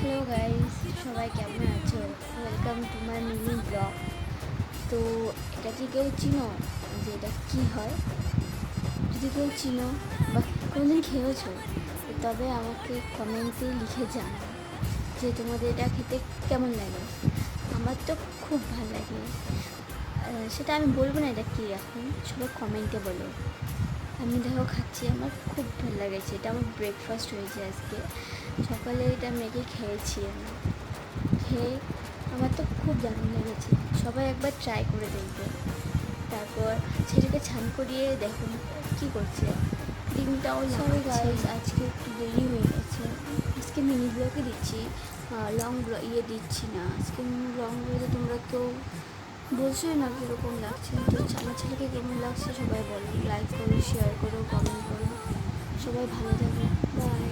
Hello guys, সবাই কেমন আছো? Welcome to my mini blog. তো এটা কি কেউ চিনো যে এটা কী হয়? যদি কেউ চিনো বা কোনোদিন খেয়েছো, তবে আমাকে কমেন্টে লিখে জানাও যে তোমাদের এটা খেতে কেমন লাগে। আমার তো খুব ভালো লাগে। সেটা আমি বলবো না এটা কী, এখন সবাই কমেন্টে বলো। আমি দেখো খাচ্ছি, আমার খুব ভালো লেগেছে। এটা আমার ব্রেকফাস্ট হয়েছে আজকে সকালে। এটা মেখে খেয়েছি আমি, খেয়ে আমার তো খুব দারুণ লেগেছে। সবাই একবার ট্রাই করে দেখবে। তারপর ছেলেকে স্নান করিয়ে দেখুন কি করছে, ডিমটাও সরি গাইস, আজকে একটু দেরি হয়ে গেছে। আজকে মিনি ব্লগে দিচ্ছি, লং দিচ্ছি না আজকে। লং ব্লগে তোমরা কেউ বলছোই না কীরকম লাগছে। তো আমার ছেলেকে কেমন লাগছে সবাই বলো, লাইক করো, শেয়ার করো, কমেন্ট করো। সবাই ভালো থাকো, বাই।